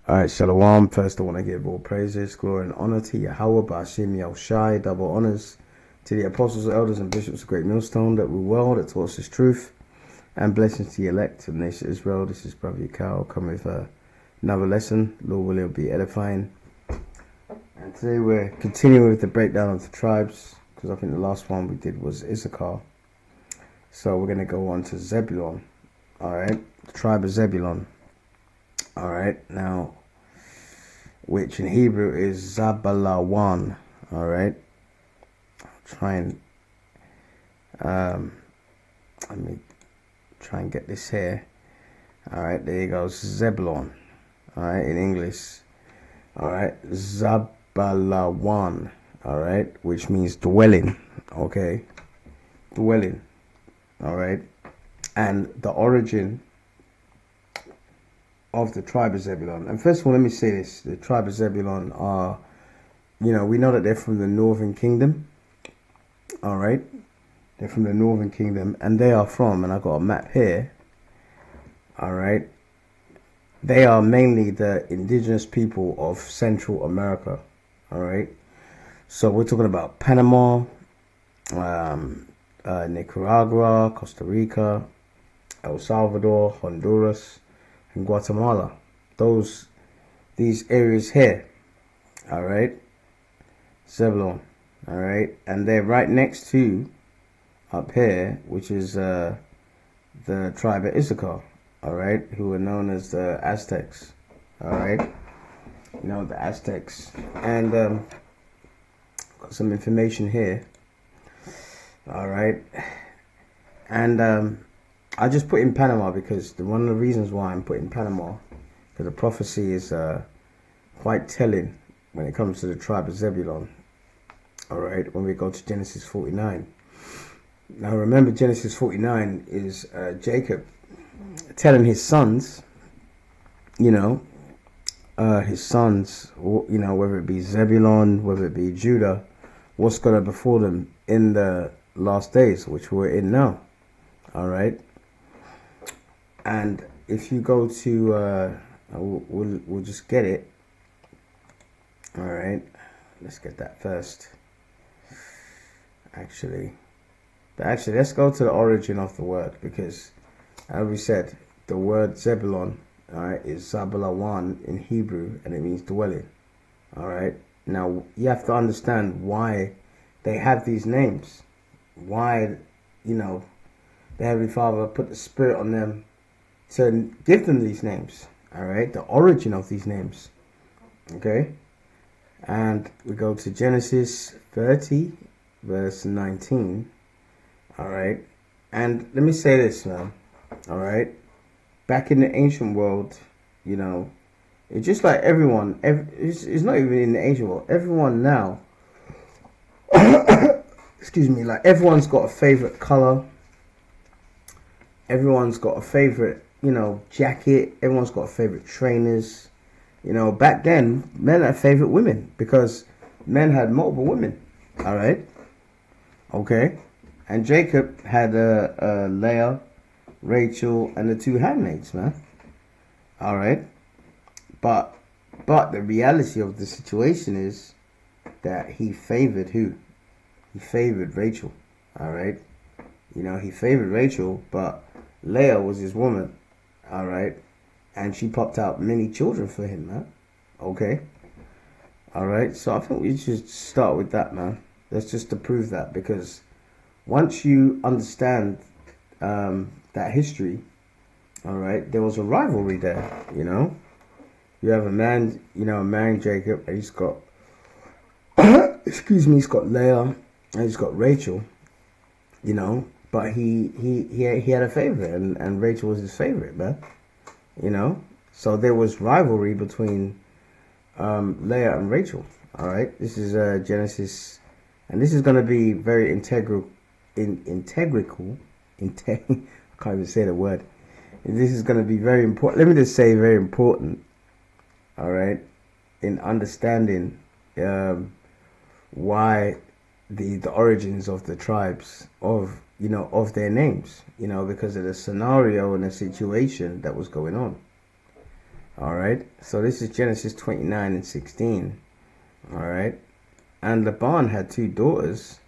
Alright, Shalom. First, I want to give all praises, glory, and honor to Yahweh, Ba'ashim Yahushai, double honors to the apostles, elders, and bishops of Great Millstone that rule well, that taught us his truth, and blessings to the elect of the nation of Israel. This is Brother Yakao, coming with another lesson. Lord willing, will be edifying. And today we're continuing with the breakdown of the tribes, because I think the last one we did was Issachar. So we're going to go on to Zebulun. Alright, the tribe of Zebulun. Alright, now, which in Hebrew is Zabalawan. Alright, I'll try and let me try and get this here. Alright, there you go, Zebulun. Alright, in English. Alright, Zabalawan. Alright, which means dwelling. Okay, dwelling. Alright, and the origin of the tribe of Zebulun. And first of all, let me say this. The tribe of Zebulun are, we know that they're from the northern kingdom. Alright, they're from the northern kingdom, and they are from, and I got a map here. Alright, they are mainly the indigenous people of Central America. Alright, so we're talking about Panama, Nicaragua, Costa Rica, El Salvador, Honduras, and Guatemala. These areas here. Alright, Zebulun. Alright, and they're right next to up here, which is the tribe of Issachar. Alright, who are known as the Aztecs. Alright, the Aztecs. And got some information here. Alright, and I just put in Panama because one of the reasons why I'm putting Panama, because the prophecy is quite telling when it comes to the tribe of Zebulun. Alright, when we go to Genesis 49. Now remember, Genesis 49 is Jacob telling his sons, whether it be Zebulun, whether it be Judah, what's going to befall them in the last days, which we're in now. Alright, and if you go to we'll just get it. Alright, let's get that first. Actually, let's go to the origin of the word, because as we said, the word Zebulun, alright, is Zabalawan in Hebrew, and it means dwelling. Alright, now you have to understand why they have these names, why the Heavenly Father put the Spirit on them to give them these names. Alright, the origin of these names. Okay, and we go to Genesis 30 verse 19. Alright, and let me say this, man. Alright, back in the ancient world, it's just like everyone, it's not even in the ancient world, everyone now excuse me, like everyone's got a favorite color, everyone's got a favorite jacket, everyone's got a favorite trainers. Back then men had favorite women because men had multiple women. All right, okay, and Jacob had Leah, Rachel, and the two handmaids, man. All right, but the reality of the situation is that he favored who? He favored Rachel. All right, he favored Rachel, but Leah was his woman. All right, and she popped out many children for him, man. Okay, all right, so I think we should start with that, man. That's just to prove that, because once you understand that history, all right, there was a rivalry there. You have a man, marrying Jacob, and he's got he's got Leah, and he's got Rachel, but he had a favorite, and Rachel was his favorite, man. So there was rivalry between Leah and Rachel. All right, this is Genesis, and this is going to be very integral. I can't even say the word. This is going to be very important. Let me just say very important. All right, in understanding why the origins of the tribes of their names, because of the scenario and the situation that was going on. All right. So this is Genesis 29 and 16. All right. And Laban had two daughters.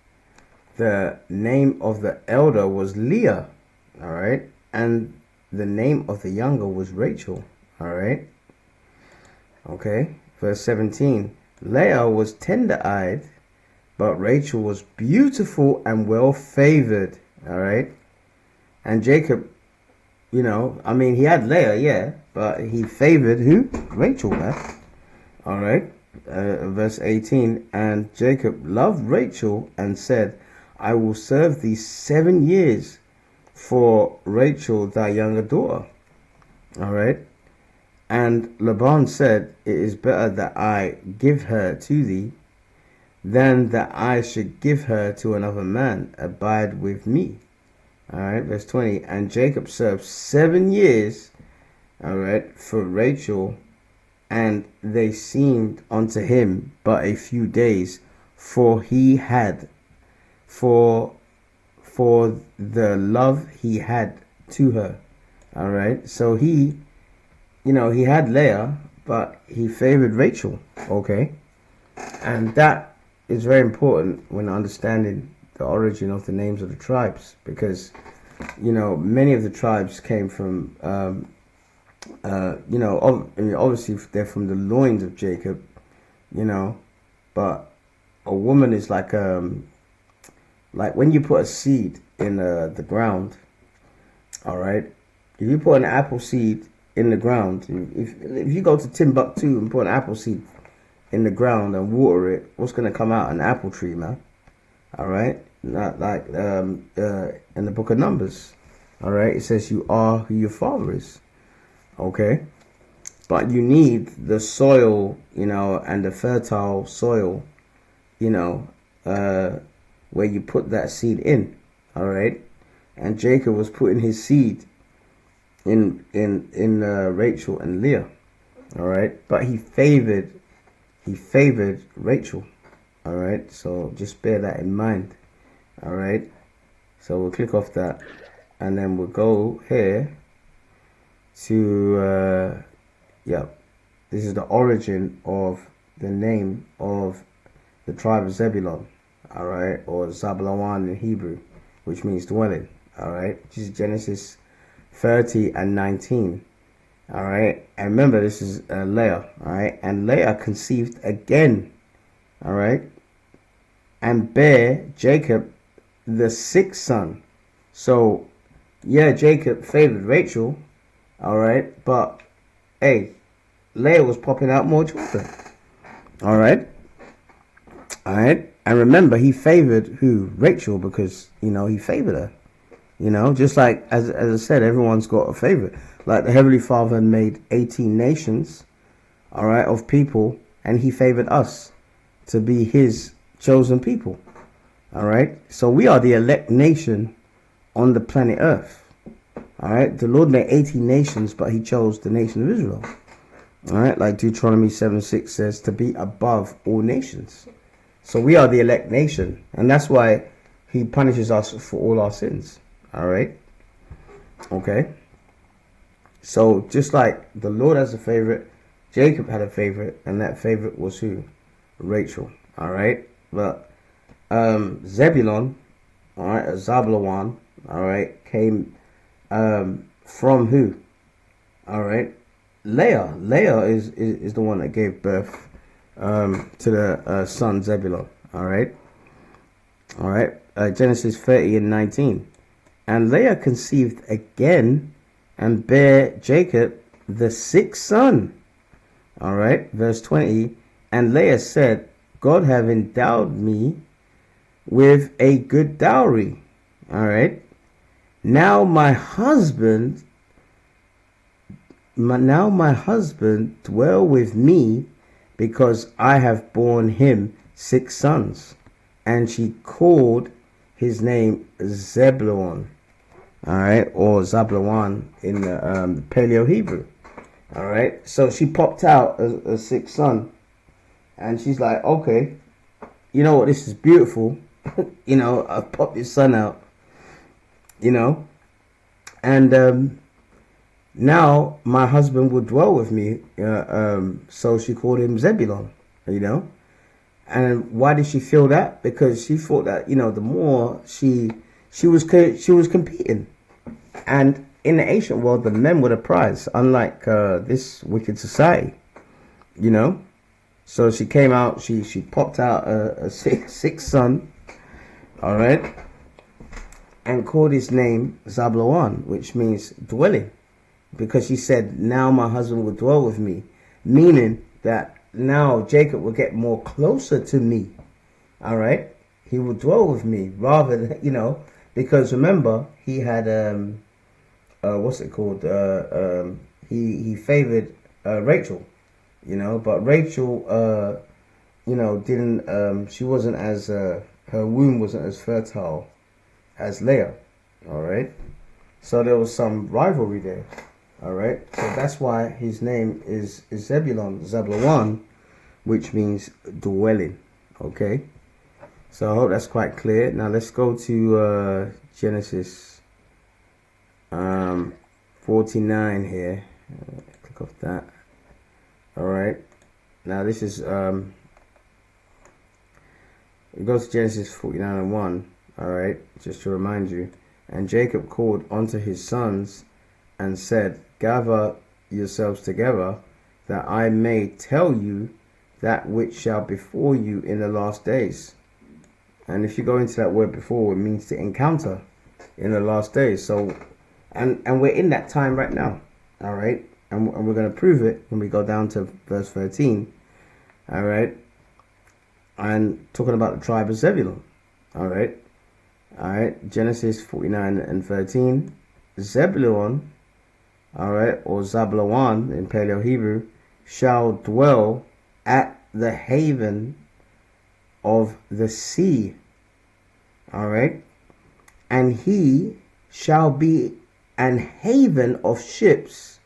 The name of the elder was Leah. All right. And the name of the younger was Rachel. All right. Okay. Verse 17. Leah was tender-eyed, but Rachel was beautiful and well favored. All right. And Jacob, he had Leah, yeah, but he favored who? Rachel, man. All right. Verse 18. And Jacob loved Rachel and said, I will serve thee 7 years for Rachel, thy younger daughter. All right. And Laban said, it is better that I give her to thee than that I should give her to another man. Abide with me. All right. Verse 20. And Jacob served 7 years, all right, for Rachel, and they seemed unto him but a few days, for he had for the love he had to her. All right. So he had Leah, but he favored Rachel. Okay. And that is very important when understanding the origin of the names of the tribes, because many of the tribes came from obviously they're from the loins of Jacob, but a woman is like when you put a seed in the ground. All right. If you put an apple seed in the ground, if you go to Timbuktu and put an apple seed in the ground and water it, what's going to come out? An apple tree, man. All right. Not like in the book of Numbers. All right. It says you are who your father is. Okay. But you need the soil, and the fertile soil, where you put that seed in. All right. And Jacob was putting his seed in Rachel and Leah. All right. But he favored Rachel. All right. So just bear that in mind. All right. So we'll click off that, and then we'll go here to this is the origin of the name of the tribe of Zebulun. All right. Or Zebulun in Hebrew, which means dwelling. All right. This is Genesis 30 and 19. All right. And remember, this is Leah. All right. And Leah conceived again. All right. And bare Jacob the sixth son. So, yeah, Jacob favored Rachel. All right. But, hey, Leah was popping out more children. All right. All right. And remember, he favored who? Rachel, because, he favored her. Just like, as I said, everyone's got a favorite. Like the Heavenly Father made 18 nations, all right, of people, and he favored us to be his chosen people. All right. So we are the elect nation on the planet Earth. All right. The Lord made 18 nations, but he chose the nation of Israel. All right. Like Deuteronomy 7:6 says, to be above all nations. So we are the elect nation. And that's why he punishes us for all our sins. All right. Okay. So just like the Lord has a favorite, Jacob had a favorite, and that favorite was who? Rachel. All right. But Zebulun, all right, Zebulun, all right, came from who? All right. Leah. Leah is the one that gave birth to the son Zebulun. All right. All right. Genesis 30 and 19. And Leah conceived again and bare Jacob the sixth son. All right. Verse 20. And Leah said, God have endowed me with a good dowry. All right. Now my husband dwell with me, because I have borne him 6 sons. And she called his name Zebulun. All right, or Zebulun in the Paleo Hebrew. All right, so she popped out a 6th son, and she's like, okay, you know what, this is beautiful. I've popped this son out, and now my husband would dwell with me. So she called him Zebulun, you know. And why did she feel that? Because she thought that, the more she was competing, and in the ancient world, the men were the prize, unlike this wicked society, you know. So she came out, she popped out a sixth son, all right, and called his name Zebulun, which means dwelling, because she said, now my husband will dwell with me, meaning that now Jacob will get more closer to me, all right. He will dwell with me rather than, because remember he had what's it called? He favored Rachel, but Rachel, didn't. She wasn't as her womb wasn't as fertile as Leah. All right, so there was some rivalry there. All right, so that's why his name is Zebulun, which means dwelling. Okay, so I hope that's quite clear. Now let's go to Genesis 49 here. Click off that. All right, now this is it goes to Genesis 49 and 1. All right, just to remind you. And Jacob called unto his sons and said, gather yourselves together, that I may tell you that which shall befall you in the last days. And if you go into that word before, it means to encounter in the last days. So, and we're in that time right now. All right, and we're going to prove it when we go down to verse 13. All right, and talking about the tribe of Zebulun. All right, Genesis 49 and 13. Zebulun, all right, or Zabulon in Paleo Hebrew, shall dwell at the haven of the sea. All right, and he shall be an haven of ships.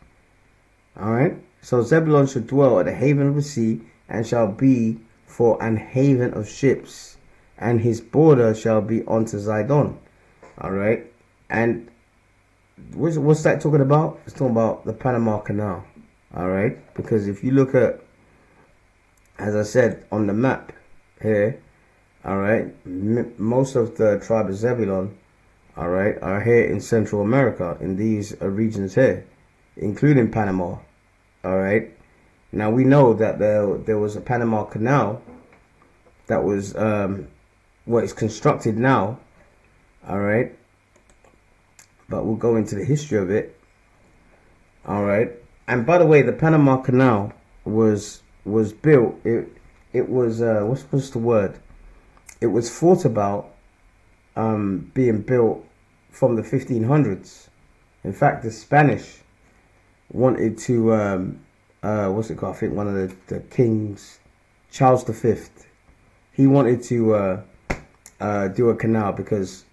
All right, so Zebulun should dwell at the haven of the sea, and shall be for an haven of ships, and his border shall be unto Zidon. All right, and what's that talking about? It's talking about the Panama Canal. All right, because if you look at, as I said on the map here, all right, most of the tribe of Zebulun, all right, are here in Central America, in these regions here, including Panama. All right, now we know that there was a Panama Canal that was what is constructed now. All right, but we'll go into the history of it. All right, and by the way, the Panama Canal was built. It was what's the word? It was thought about being built from the 1500s. In fact, the Spanish wanted to what's it called? I think one of the kings, Charles V. He wanted to do a canal, because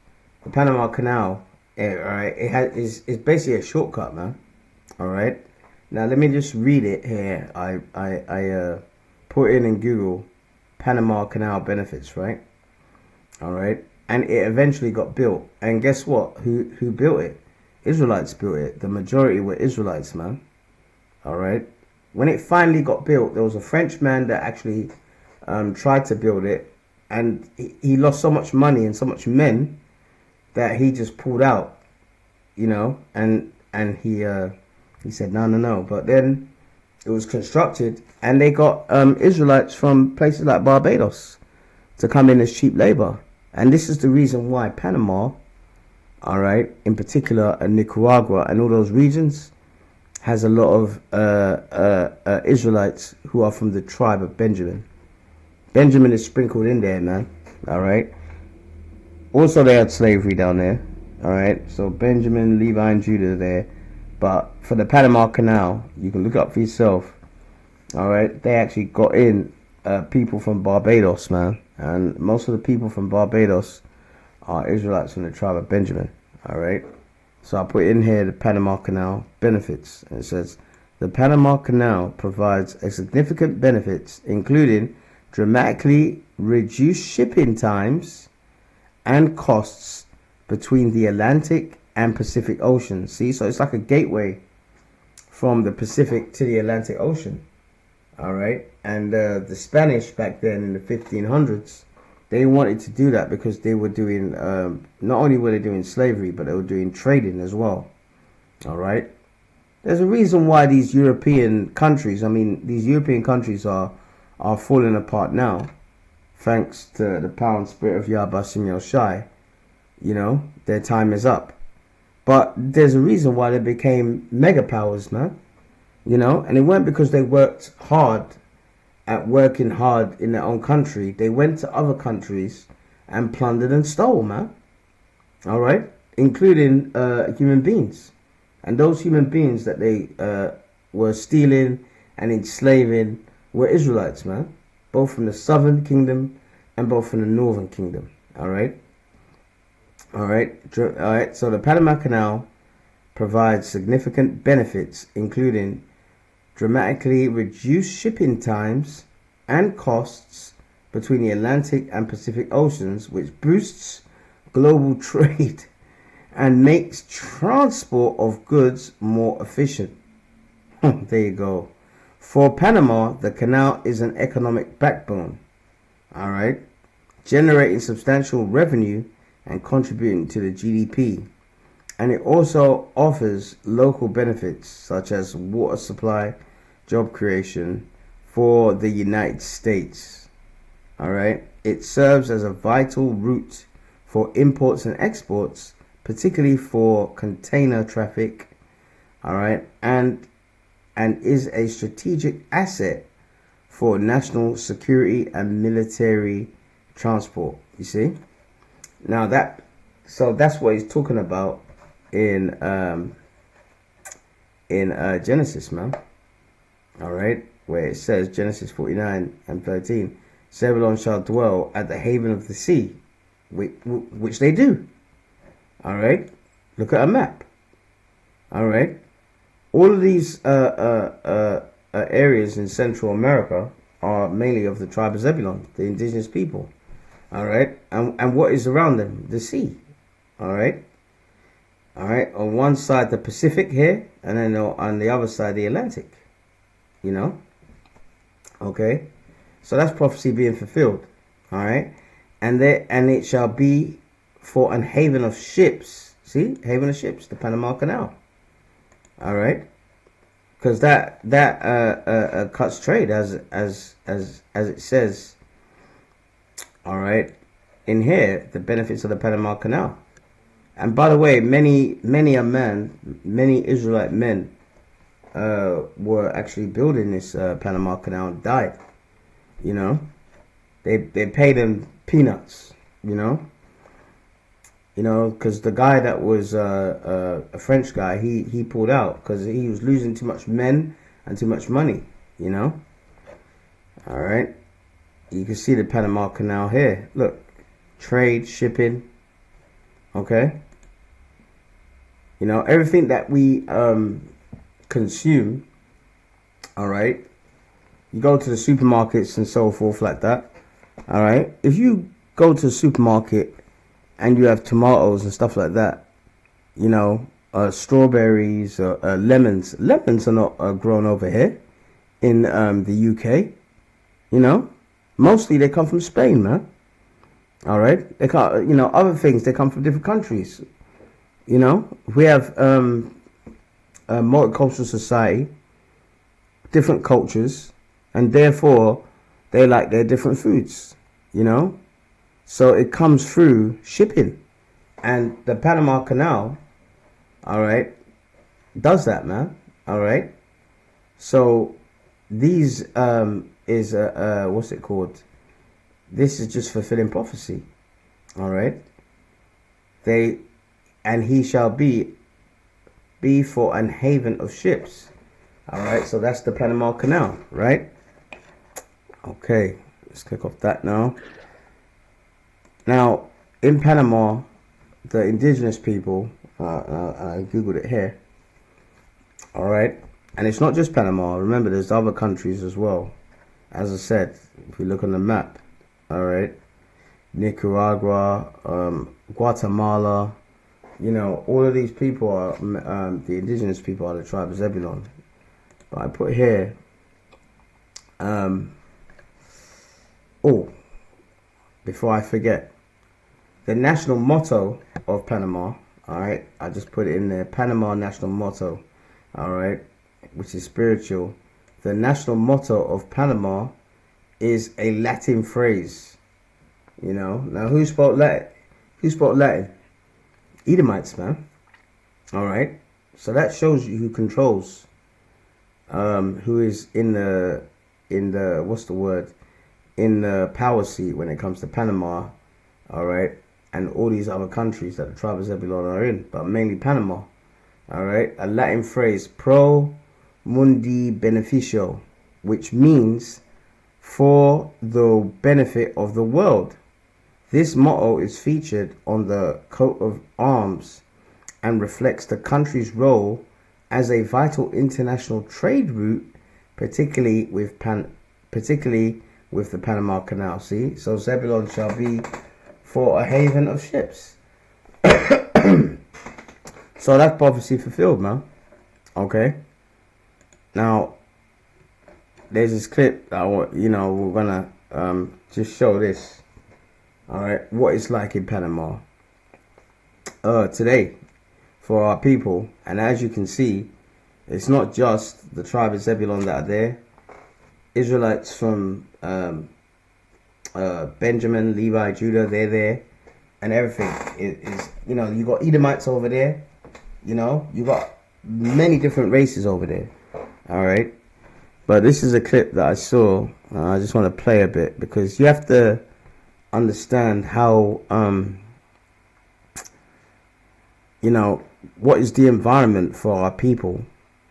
the Panama Canal, is basically a shortcut, man. All right. Now let me just read it here. I put in Google Panama Canal benefits, right? All right, and it eventually got built. And guess what? Who built it? Israelites built it. The majority were Israelites, man. All right. When it finally got built, there was a Frenchman that actually tried to build it, and he lost so much money and so much men that he just pulled out, and he said no. But then it was constructed, and they got Israelites from places like Barbados to come in as cheap labor. And this is the reason why Panama, all right, in particular, Nicaragua and all those regions, has a lot of Israelites who are from the tribe of Benjamin. Benjamin is sprinkled in there, man. All right. Also, they had slavery down there. All right. So Benjamin, Levi, and Judah there. But for the Panama Canal, you can look up for yourself. All right. They actually got in people from Barbados, man. And most of the people from Barbados are Israelites from the tribe of Benjamin. All right. So I put in here the Panama Canal benefits. And it says, the Panama Canal provides a significant benefits, including dramatically reduced shipping times and costs between the Atlantic and Pacific Oceans. See, so it's like a gateway. from the Pacific to the Atlantic Ocean. All right, and the Spanish back then in the 1500s, they wanted to do that because they were doing not only were they doing slavery, but they were doing trading as well. All right, there's a reason why these European countries, are falling apart now, thanks to the power and spirit of Yah Basim Yoshai. You know, their time is up. But there's a reason why they became mega powers, man. You know, and it weren't because they worked hard at working hard in their own country. They went to other countries and plundered and stole, man. All right, including human beings. And those human beings that they were stealing and enslaving were Israelites, man. Both from the southern kingdom and both from the northern kingdom. All right. All right. So the Panama Canal provides significant benefits, including dramatically reduced shipping times and costs between the Atlantic and Pacific Oceans, which boosts global trade and makes transport of goods more efficient. There you go. For Panama, the canal is an economic backbone, all right, generating substantial revenue and contributing to the GDP. And it also offers local benefits such as water supply, job creation for the United States. All right. It serves as a vital route for imports and exports, particularly for container traffic. All right. And is a strategic asset for national security and military transport. You see? Now that's what he's talking about in Genesis, man. All right, where it says Genesis 49 and 13, Zebulun shall dwell at the haven of the sea, which they do. All right, look at a map. All right, all of these areas in Central America are mainly of the tribe of Zebulun, the indigenous people. All right, and what is around them? The sea. All right. All right, on one side the Pacific here, and then on the other side the Atlantic. You know. Okay, so that's prophecy being fulfilled. All right, and it shall be for an haven of ships. See, haven of ships, the Panama Canal. All right, because that cuts trade as it says. All right, in here the benefits of the Panama Canal. And by the way, many Israelite men were actually building this Panama Canal and died. You know, they paid them peanuts. You know, because the guy that was a French guy, he pulled out because he was losing too much men and too much money. You know. All right, you can see the Panama Canal here. Look, trade, shipping. Okay. You know, everything that we consume, all right, you go to the supermarkets and so forth like that, all right. If you go to a supermarket and you have tomatoes and stuff like that, you know, strawberries, lemons. Lemons are not grown over here in the UK, you know. Mostly they come from Spain, man. All right, they can't, you know, other things, they come from different countries. You know, we have a multicultural society, different cultures, and therefore they like their different foods, you know. So it comes through shipping, and the Panama Canal, all right, does that, man. All right. So these is what's it called? This is just fulfilling prophecy. All right. And he shall be for an haven of ships. All right, so that's the Panama Canal, right? Okay, let's click off that now. Now, in Panama, the indigenous people, I googled it here. All right, and it's not just Panama. Remember, there's other countries as well. As I said, if you look on the map, all right, Nicaragua, Guatemala. You know, all of these people are the indigenous people are the tribe of Zebulun. But I put here, oh, before I forget, the national motto of Panama, all right, I just put it in there, Panama national motto, all right, which is spiritual. The national motto of Panama is a Latin phrase, you know. Now, who spoke Latin? Who spoke Latin? Edomites, man. All right, so that shows you who controls, who is in the what's the word, in the power seat when it comes to Panama, all right, and all these other countries that the tribe of Zebulun are in, but mainly Panama, all right. A Latin phrase, pro mundi beneficio, which means for the benefit of the world. This motto is featured on the coat of arms and reflects the country's role as a vital international trade route, particularly with the Panama Canal. See, so Zebulun shall be for a haven of ships. So that's prophecy fulfilled, man. Okay. Now, there's this clip that I want, you know, we're gonna just show this. All right, what it's like in Panama today for our people. And as you can see, it's not just the tribe of Zebulun that are there. Israelites from Benjamin, Levi, Judah, they're there, and everything is, you know, you got Edomites over there, you know, you got many different races over there. All right, but this is a clip that I saw. I just want to play a bit because you have to understand how you know, what is the environment for our people,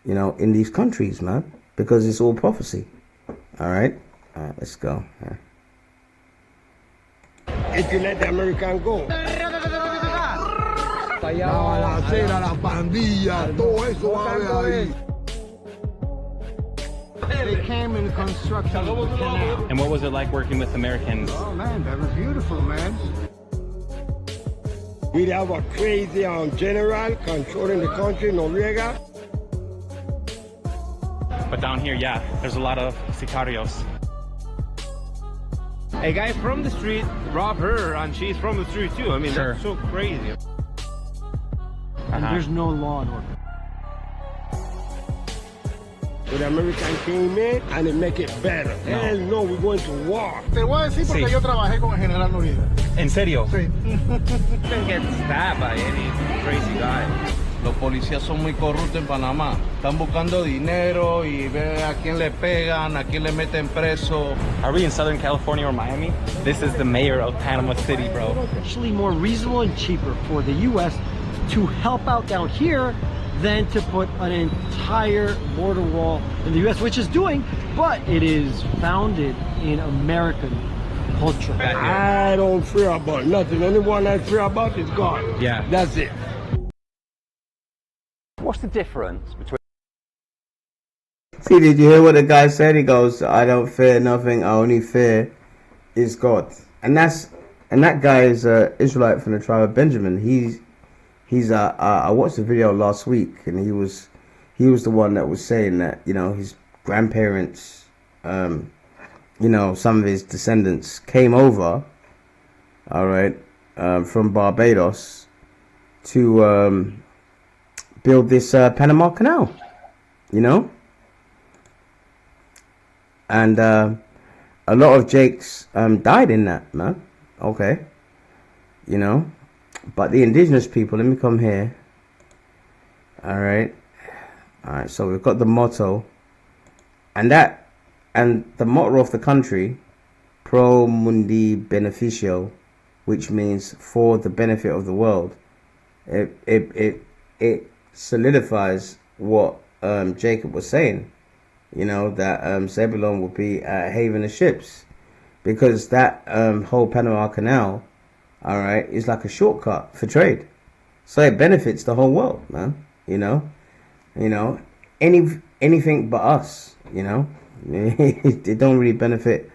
you know, in these countries, man, because it's all prophecy. All right, let's go. If you let the American go. They came in construction of the canal. And what was it like working with Americans? Oh man, that was beautiful, man. We have a crazy general controlling the country, Noriega. But down here, yeah, there's a lot of sicarios. A guy from the street robbed her, and she's from the street too. I mean, sure. That's so crazy. And there's no law and order. So the American came in and they make it better. No. Hell no, we're going to war. Te voy a decir porque yo trabajé con el general Noriega. En serio? Sí. Didn't get stabbed by any crazy guy. Los policías son muy corruptos en Panamá. Están buscando dinero y ven a quién le pegan, a quién le meten preso. Are we in Southern California or Miami? This is the mayor of Panama City, bro. Actually more reasonable and cheaper for the U.S. to help out down here than to put an entire border wall in the U.S., which is doing, but it is founded in American culture. I don't fear about nothing. Anyone I fear about is God. Yeah. That's it. What's the difference between... See, did you hear what the guy said? He goes, I don't fear nothing, I only fear is God. And that guy is an Israelite from the tribe of Benjamin. I watched the video last week, and he was the one that was saying that, you know, his grandparents, you know, some of his descendants came over, all right, from Barbados to build this Panama Canal, you know, and a lot of Jakes died in that, man. Okay, you know. But the indigenous people, let me come here. All right. So we've got the motto, and the motto of the country, pro mundi beneficio, which means for the benefit of the world. It solidifies what Jacob was saying. You know, that Zebulun will be a haven of ships, because that whole Panama Canal, all right, is like a shortcut for trade, so it benefits the whole world, man. You know, anything but us. You know, it don't really benefit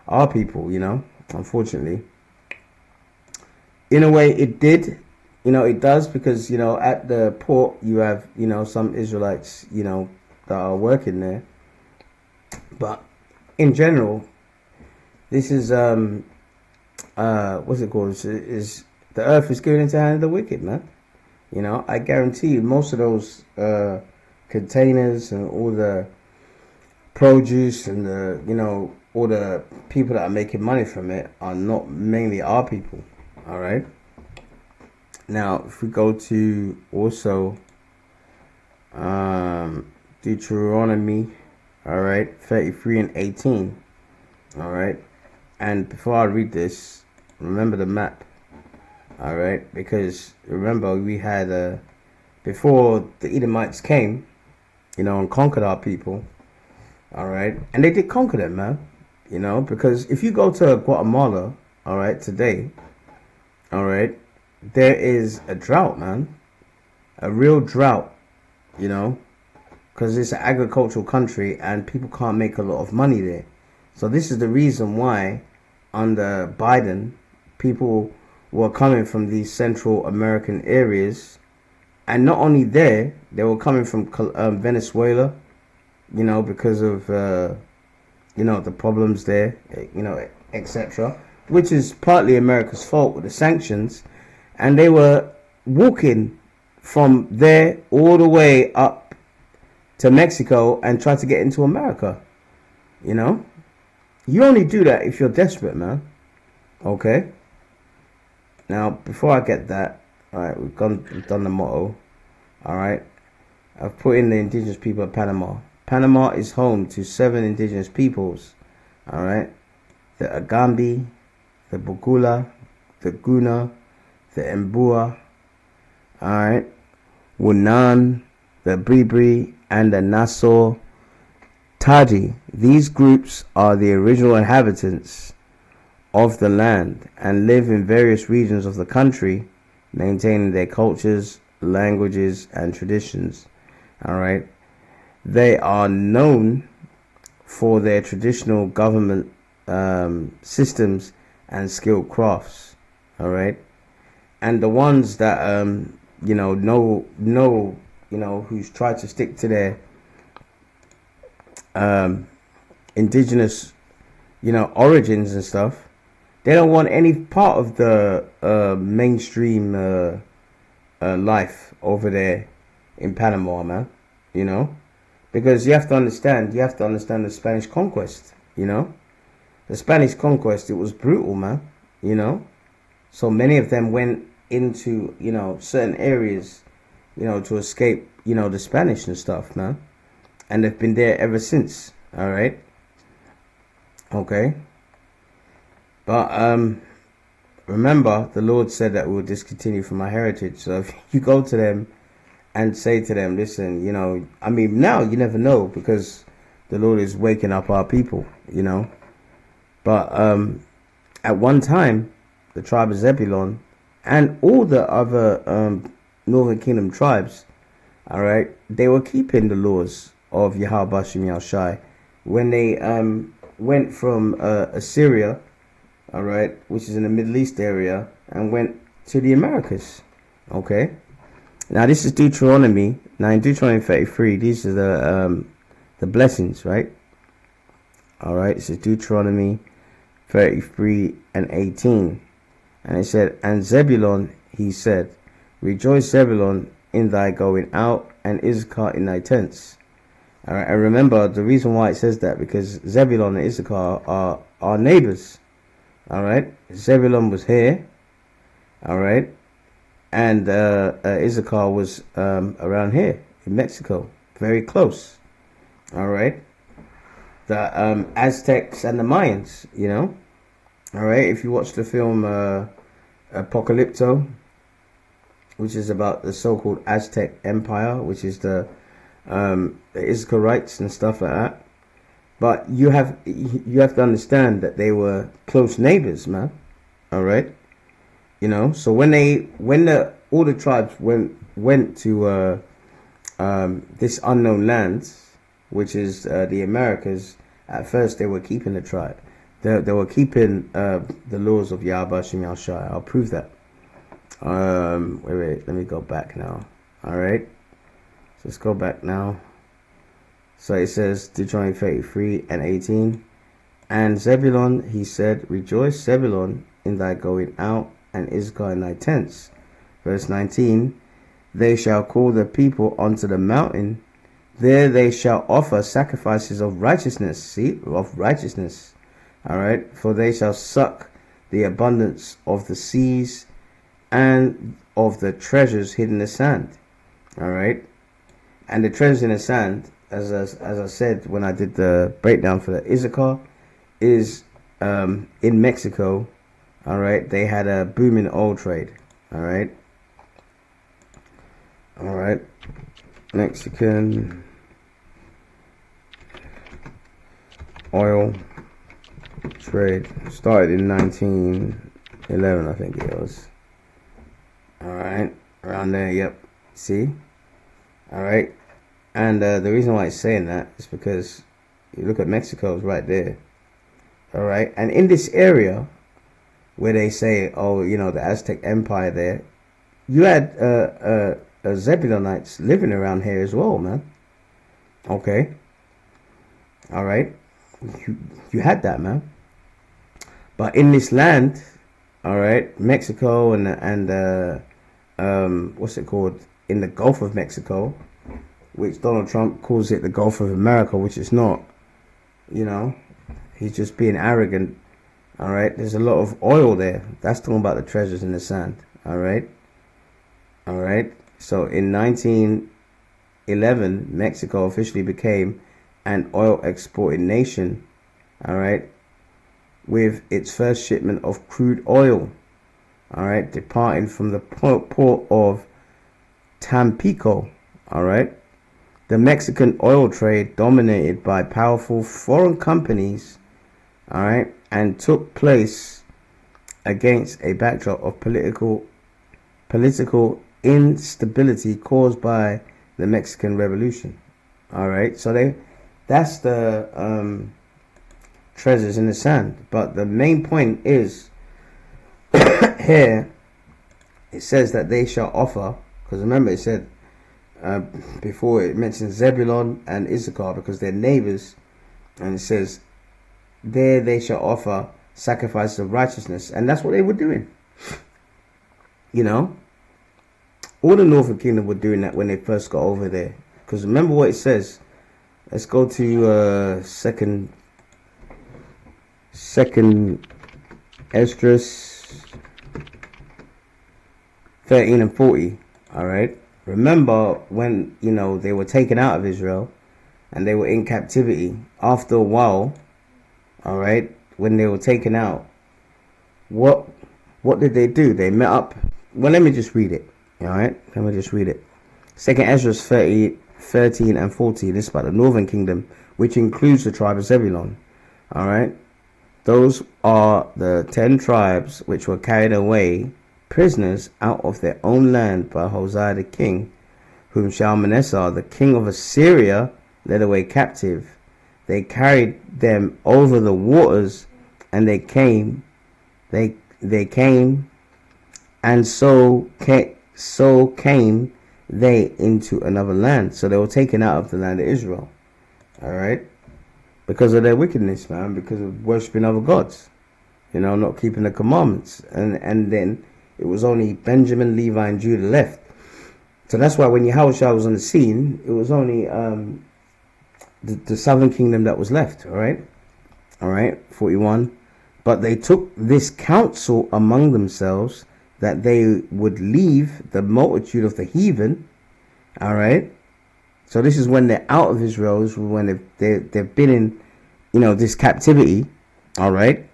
our people. You know, unfortunately. In a way, it did. You know, it does, because, you know, at the port you have, you know, some Israelites, you know, that are working there. But in general, this is what's it called? Is the earth is given into the hand of the wicked, man. You know, I guarantee you, most of those containers and all the produce and the, you know, all the people that are making money from it are not mainly our people. All right. Now, if we go to also Deuteronomy, all right, 33 and 18, all right. And before I read this, remember the map, all right, because remember we had before the Edomites came, you know, and conquered our people, all right, and they did conquer them, man, you know, because if you go to Guatemala, all right, today, all right, there is a drought, man, a real drought, you know, because it's an agricultural country and people can't make a lot of money there. So this is the reason why under Biden, people were coming from these Central American areas. And not only there, they were coming from Venezuela, you know, because of, you know, the problems there, you know, etc. Which is partly America's fault with the sanctions. And they were walking from there all the way up to Mexico and try to get into America, you know. You only do that if you're desperate, man. Okay. Now, before I get that, all right, we've done the motto. All right. I've put in the indigenous people of Panama. Panama is home to 7 indigenous peoples. All right. The Agambi, the Bugula, the Guna, the Mbua. All right. Wunan, the Bribri, and the Nassau Tadi. These groups are the original inhabitants of the land and live in various regions of the country, maintaining their cultures, languages, and traditions. All right. They are known for their traditional government systems and skilled crafts. All right. And the ones that you know, you know, who's tried to stick to their indigenous, you know, origins and stuff, they don't want any part of the mainstream life over there in Panama, man, you know, because you have to understand the Spanish conquest, you know, the Spanish conquest, it was brutal, man, you know, so many of them went into, you know, certain areas, you know, to escape, you know, the Spanish and stuff, man. And they've been there ever since. All right. Okay. But remember, the Lord said that we will discontinue from our heritage. So if you go to them and say to them, listen, you know, I mean, now you never know, because the Lord is waking up our people, you know. But at one time, the tribe of Zebulun and all the other Northern Kingdom tribes, all right, they were keeping the laws of Yahweh Bashim Yahushai when they went from Assyria, all right, which is in the Middle East area, and went to the Americas. Okay. Now this is Deuteronomy. Now in Deuteronomy 33, these are the blessings, right? All right. This is Deuteronomy 33 and 18, and it said, and Zebulun, he said, rejoice, Zebulun, in thy going out, and Issachar in thy tents. All right, and remember the reason why it says that, because Zebulun and Issachar are our neighbors. All right, Zebulun was here. All right, and Issachar was around here in Mexico, very close. All right, the Aztecs and the Mayans, you know. All right, if you watch the film Apocalypto, which is about the so-called Aztec Empire, which is the Issacharites and stuff like that. But you have to understand that they were close neighbors, man. All right, you know. So when all the tribes went to this unknown lands, which is the Americas, at first they were keeping the tribe. They were keeping the laws of Yahweh Shem Yahushai. I'll prove that. Wait, let me go back now. All right, so let's go back now So it says Deuteronomy 33 and 18. And Zebulun, he said, rejoice, Zebulun, in thy going out, and Issachar in thy tents. Verse 19, they shall call the people unto the mountain. There they shall offer sacrifices of righteousness. See, of righteousness. All right. For they shall suck the abundance of the seas and of the treasures hidden in the sand. All right. And the treasures in the sand, as I said when I did the breakdown for the Issachar, is in Mexico. All right. They had a booming oil trade. All right. All right. Mexican oil trade started in 1911, I think it was. All right, around there. Yep. See. All right, and the reason why it's saying that is because you look at Mexico's right there. All right, and in this area where they say, oh, you know, the Aztec Empire there, you had Zebulonites living around here as well, man. Okay. All right. You had that, man. But in this land, all right, Mexico and what's it called? In the Gulf of Mexico, which Donald Trump calls it the Gulf of America, which it's not. You know, he's just being arrogant. All right. There's a lot of oil there. That's talking about the treasures in the sand. All right. All right. So in 1911, Mexico officially became an oil exporting nation, all right, with its first shipment of crude oil, all right, departing from the port of Tampico, all right. The Mexican oil trade dominated by powerful foreign companies, all right, and took place against a backdrop of political instability caused by the Mexican Revolution. All right, so that's the treasures in the sand. But the main point is here it says that they shall offer, because remember it said before it mentioned Zebulun and Issachar because they're neighbors, and it says there they shall offer sacrifices of righteousness, and that's what they were doing. You know, all the Northern Kingdom were doing that when they first got over there. Because remember what it says. Let's go to second Esdras 13 and 40. All right. Remember when, you know, they were taken out of Israel and they were in captivity. After a while, all right, when they were taken out, what did they do? They met up. Well, let me just read it. All right, let me just read it. Second Esdras 13 and 14. This is about the Northern Kingdom, which includes the tribe of Zebulun. All right, those are the 10 tribes which were carried away prisoners out of their own land by Hosea the king, whom Shalmaneser the king of Assyria led away captive. They carried them over the waters, and they came, and so came they into another land. So they were taken out of the land of Israel. All right, because of their wickedness, man, because of worshiping other gods, you know, not keeping the commandments, and then it was only Benjamin, Levi, and Judah left. So that's why when Yahushua was on the scene, it was only the southern kingdom that was left. All right, 41. But they took this counsel among themselves that they would leave the multitude of the heathen. All right. So this is when they're out of Israel, is when they've been in, you know, this captivity. All right,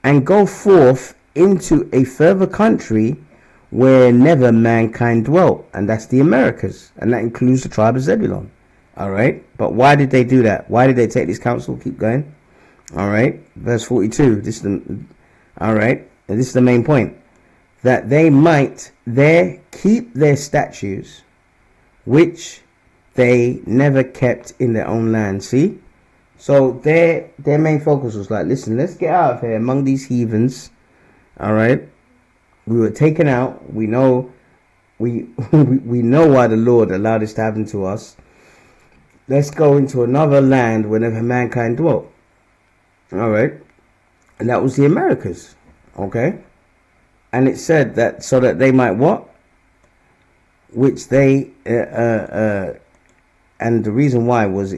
and go forth into a further country where never mankind dwelt, and that's the Americas, and that includes the tribe of Zebulun. All right, but why did they do that? Why did they take this counsel? Keep going. All right, verse 42. This is the all right, and this is the main point, that they might there keep their statutes, which they never kept in their own land. See, so their main focus was like, listen, let's get out of here among these heathens. All right, we were taken out. We know we know why the Lord allowed this to happen to us. let's go into another land where never mankind dwelt. All right, and that was the Americas. Okay, and it said that so that they might what? Which they and the reason why is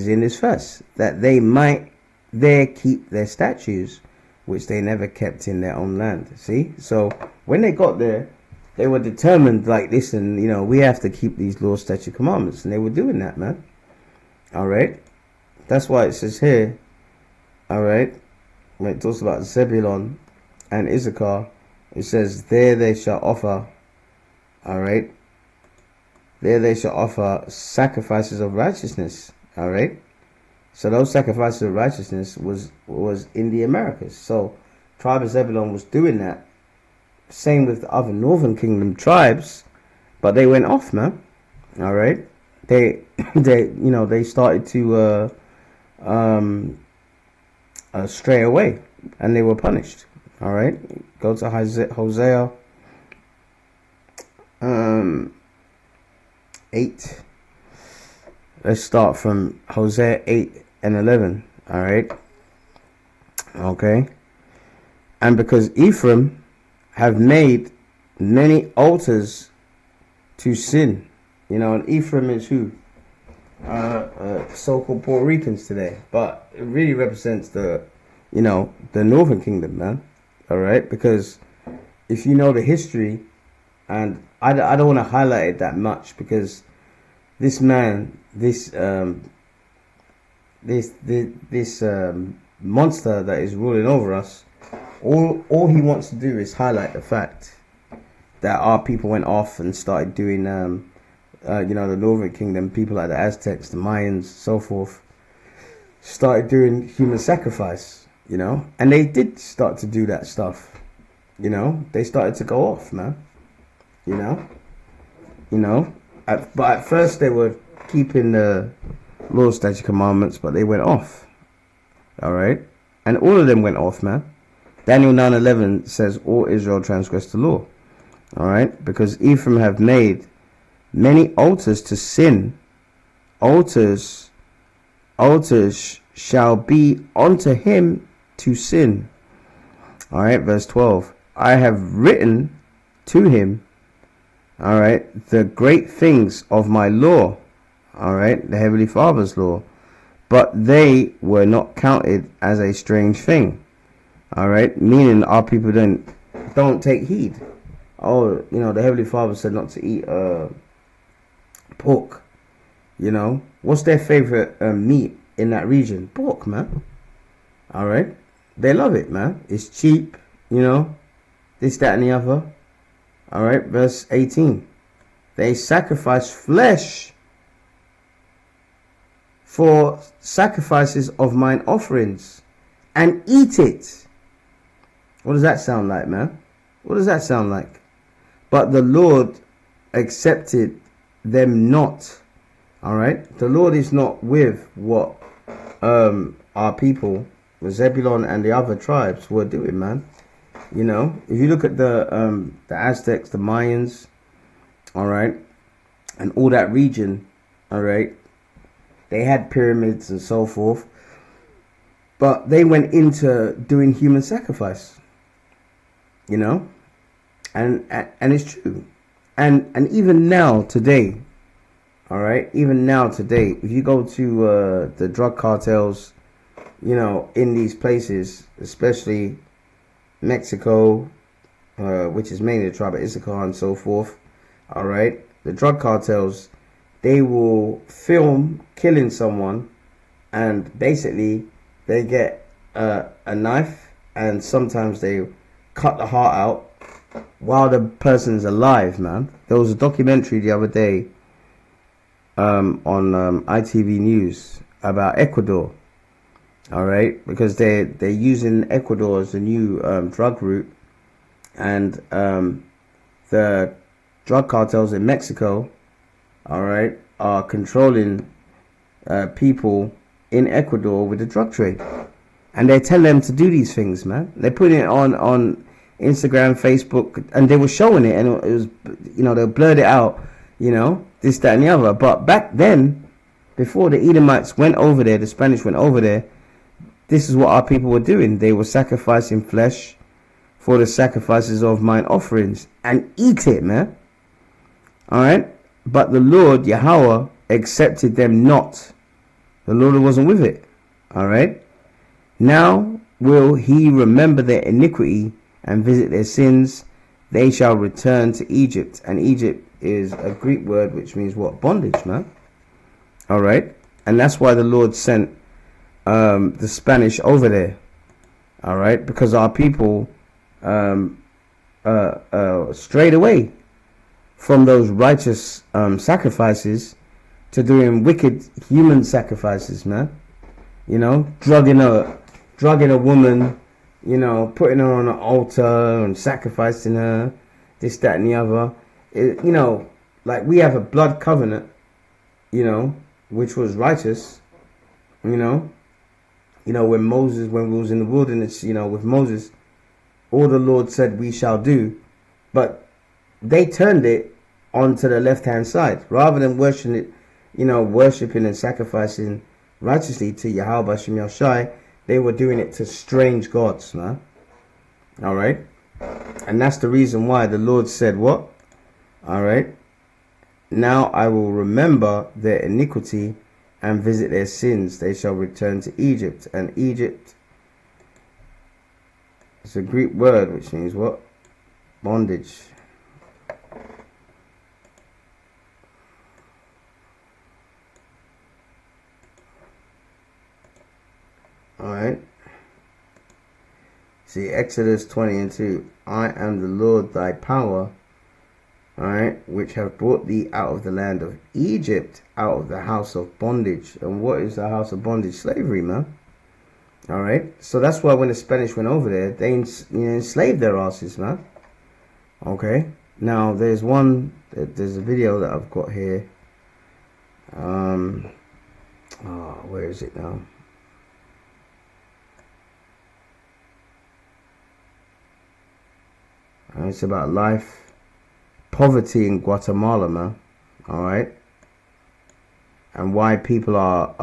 in this verse, that they might there keep their statues, which they never kept in their own land. See, so when they got there, they were determined, like, listen, we have to keep these laws, statute, commandments, and they were doing that, man. All right, that's why it says here, all right, when it talks about Zebulun and Issachar, it says there they shall offer, all right, there they shall offer sacrifices of righteousness. All right, so those sacrifices of righteousness was in the Americas. So tribe of Zebulun was doing that. Same with the other northern kingdom tribes, but they went off, man. All right, they started to stray away, and they were punished. All right, go to Hosea 8. Let's start from Hosea 8 and 11. All right. Okay. And because Ephraim have made many altars to sin, and Ephraim is who? So-called Puerto Ricans today, but it really represents the northern kingdom, man. All right, because if you know the history, and I don't want to highlight it that much, because this man, this monster that is ruling over us, all he wants to do is highlight the fact that our people went off and started doing, the northern kingdom, people like the Aztecs, the Mayans, so forth, started doing human sacrifice, and they did start to do that stuff, they started to go off, man. But at first they were keeping the law, statute, commandments, but they went off. All right, and all of them went off, man. Daniel 9:11 says all Israel transgressed the law. All right, because Ephraim have made many altars to sin. Altars shall be unto him to sin. All right, verse 12. I have written to him, all right, the great things of my law, all right, the Heavenly Father's law, but they were not counted as a strange thing, all right, meaning our people don't take heed. Oh, the Heavenly Father said not to eat pork. What's their favorite meat in that region? Pork, man. All right, they love it, man. It's cheap, this, that, and the other. All right, verse 18. They sacrifice flesh for sacrifices of mine offerings and eat it. What does that sound like, man? What does that sound like? But the Lord accepted them not. All right, the Lord is not with what our people, Zebulun and the other tribes, were doing, man. If you look at the Aztecs, the Mayans, all right, and all that region, all right, they had pyramids and so forth, but they went into doing human sacrifice, and it's true, and even now today, all right, even now today, if you go to the drug cartels, in these places, especially Mexico, which is mainly the tribe of Issachar and so forth, all right, the drug cartels, they will film killing someone, and basically they get a knife, and sometimes they cut the heart out while the person's alive, man. There was a documentary the other day on ITV News about Ecuador, all right, because they're using Ecuador as a new drug route, and the drug cartels in Mexico, all right, are controlling people in Ecuador with the drug trade, and they tell them to do these things, man. They're putting it on Instagram, Facebook, and they were showing it, and it was, they blurred it out, this, that, and the other. But back then, before the Edomites went over there, the Spanish went over there, this is what our people were doing. They were sacrificing flesh for the sacrifices of mine offerings and eat it, man. Alright? But the Lord, Yahweh, accepted them not. The Lord wasn't with it. Alright? Now will he remember their iniquity and visit their sins. They shall return to Egypt. And Egypt is a Greek word which means what? Bondage, man. Alright? And that's why the Lord sent the Spanish over there. Alright? Because our people strayed away from those righteous sacrifices to doing wicked human sacrifices, man. You know, drugging a woman, you know, putting her on an altar and sacrificing her, this, that, and the other. You know, like we have a blood covenant, you know, which was righteous, you know. You know, when we was in the wilderness, you know, with Moses, all the Lord said we shall do, but they turned it onto the left-hand side rather than worshiping and sacrificing righteously to Yahweh Shem Yahshai. They were doing it to strange gods, man. All right, and that's the reason why the Lord said what? All right, now I will remember their iniquity and visit their sins. They shall return to Egypt. And Egypt is a Greek word which means what? Bondage. Alright. See, Exodus 20:2. I am the Lord thy power, alright, which have brought thee out of the land of Egypt, out of the house of bondage. And what is the house of bondage? Slavery, man. Alright. So that's why when the Spanish went over there, they enslaved their asses, man. Okay. Now there's a video that I've got here. Where is it now? It's about life, poverty in Guatemala, man. All right, and why people are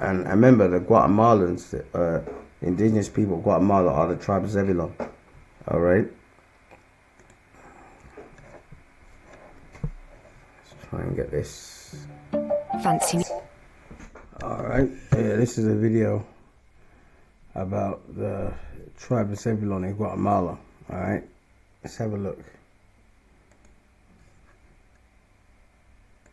and remember the Guatemalans, the indigenous people of Guatemala are the tribe of Zebulun. All right, let's try and get this. Fancy. All right, yeah, this is a video about the tribe of Zebulun in Guatemala. All right. Let's have a look.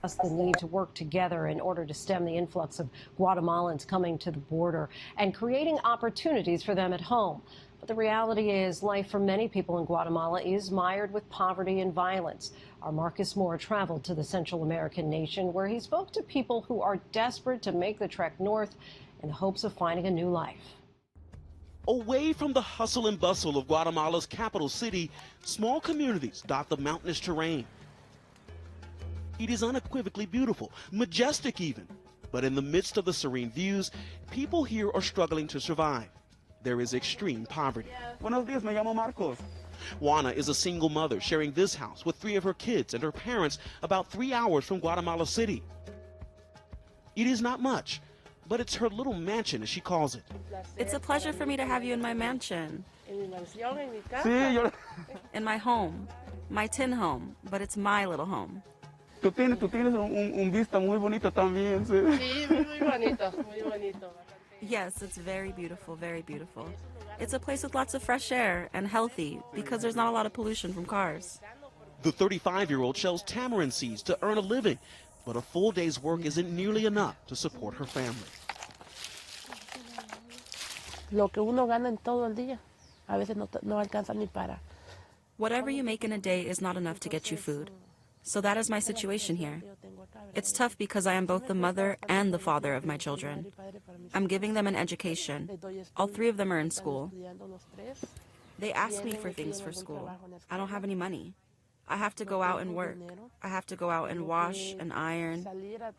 The need to work together in order to stem the influx of Guatemalans coming to the border and creating opportunities for them at home. But the reality is life for many people in Guatemala is mired with poverty and violence. Our Marcus Moore traveled to the Central American nation where he spoke to people who are desperate to make the trek north in the hopes of finding a new life. Away from the hustle and bustle of Guatemala's capital city, small communities dot the mountainous terrain. It is unequivocally beautiful, majestic even. But in the midst of the serene views, people here are struggling to survive. There is extreme poverty. Buenos días, me llamo Marcos. Juana is a single mother sharing this house with 3 of her kids and her parents about 3 hours from Guatemala City. It is not much, but it's her little mansion, as she calls it. It's a pleasure for me to have you in my mansion. In my home. My tin home, but it's my little home. Tú tienes un vista muy bonito también. Sí, muy bonito, muy bonito. Yes, it's very beautiful, very beautiful. It's a place with lots of fresh air and healthy because there's not a lot of pollution from cars. The 35-year-old sells tamarind seeds to earn a living, but a full day's work isn't nearly enough to support her family. Lo que uno gana en todo el día, a veces no alcanza ni para. Whatever you make in a day is not enough to get you food. So that is my situation here. It's tough because I am both the mother and the father of my children. I'm giving them an education. All 3 of them are in school. They ask me for things for school. I don't have any money. I have to go out and work. I have to go out and wash and iron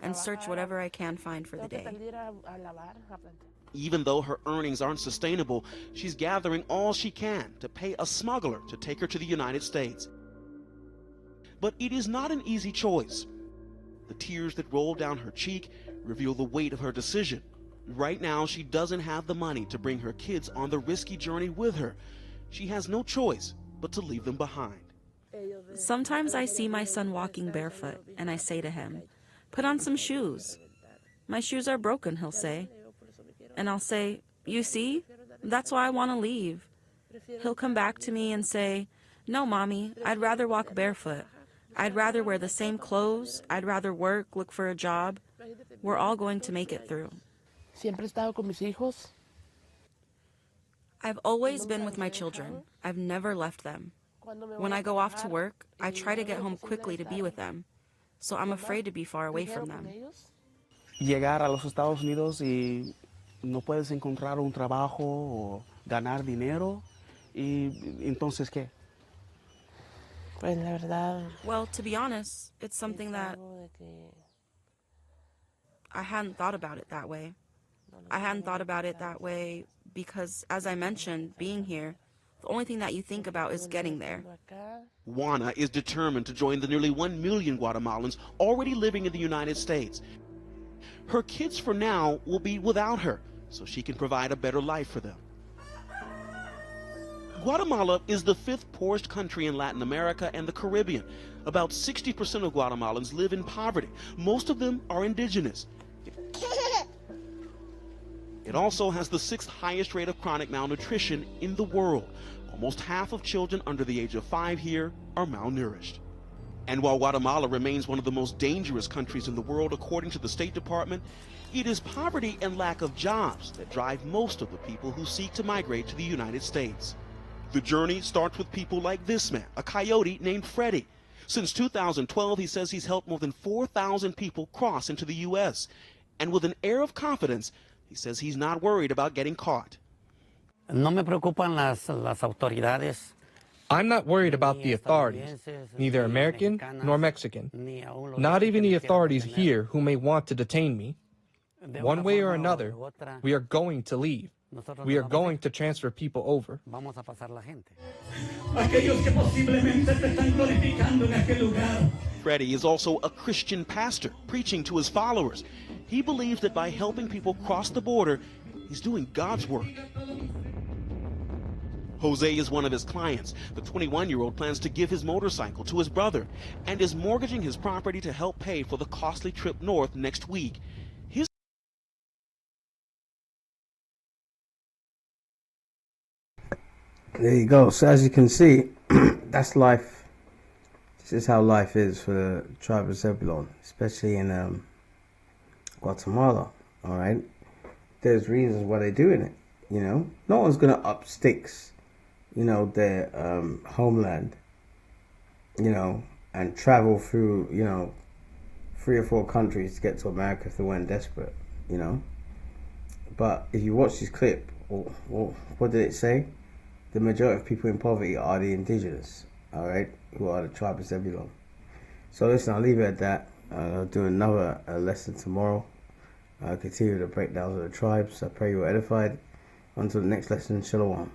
and search whatever I can find for the day. Even though her earnings aren't sustainable, she's gathering all she can to pay a smuggler to take her to the United States. But it is not an easy choice. The tears that roll down her cheek reveal the weight of her decision. Right now, she doesn't have the money to bring her kids on the risky journey with her. She has no choice but to leave them behind. Sometimes I see my son walking barefoot, and I say to him, "Put on some shoes." "My shoes are broken," he'll say. And I'll say, "You see? That's why I want to leave." He'll come back to me and say, "No, Mommy, I'd rather walk barefoot. I'd rather wear the same clothes. I'd rather work, look for a job. We're all going to make it through." Siempre he estado con mis hijos. I've always been with my children. I've never left them. When I go off to work, I try to get home quickly to be with them, so I'm afraid to be far away from them. Llegar a los Estados Unidos y no puedes encontrar un trabajo o ganar dinero, y entonces ¿qué? Pues la verdad. Well, to be honest, it's something that I hadn't thought about it that way. I hadn't thought about it that way because, as I mentioned, being here, the only thing that you think about is getting there. Juana is determined to join the nearly 1 million Guatemalans already living in the United States. Her kids, for now, will be without her, so she can provide a better life for them. Guatemala is the 5th poorest country in Latin America and the Caribbean. About 60% of Guatemalans live in poverty. Most of them are indigenous. It also has the 6th highest rate of chronic malnutrition in the world. Almost half of children under the age of 5 here are malnourished. And while Guatemala remains one of the most dangerous countries in the world, according to the State Department, it is poverty and lack of jobs that drive most of the people who seek to migrate to the United States. The journey starts with people like this man, a coyote named Freddie. Since 2012, he says he's helped more than 4,000 people cross into the U.S. And with an air of confidence, he says he's not worried about getting caught. No me preocupan las autoridades. I'm not worried about the authorities, neither American nor Mexican, not even the authorities here who may want to detain me. One way or another, we are going to leave. We are going to transfer people over. Freddie is also a Christian pastor, preaching to his followers. He believes that by helping people cross the border, he's doing God's work. Jose is one of his clients. The 21-year-old plans to give his motorcycle to his brother and is mortgaging his property to help pay for the costly trip north next week. There you go. So as you can see, that's life. This is how life is for the tribe of Zebulun, especially in Guatemala. All right, there's reasons why they're doing it. You know, no one's gonna up sticks, you know, their homeland, you know, and travel through, you know, 3 or 4 countries to get to America if they weren't desperate, you know. But if you watch this clip, what did it say? The majority of people in poverty are the indigenous, all right, who are the tribe of Zebulun. So listen, I'll leave it at that. I'll do another lesson tomorrow. I'll continue the breakdowns of the tribes. I pray you were edified. Until the next lesson, shalom.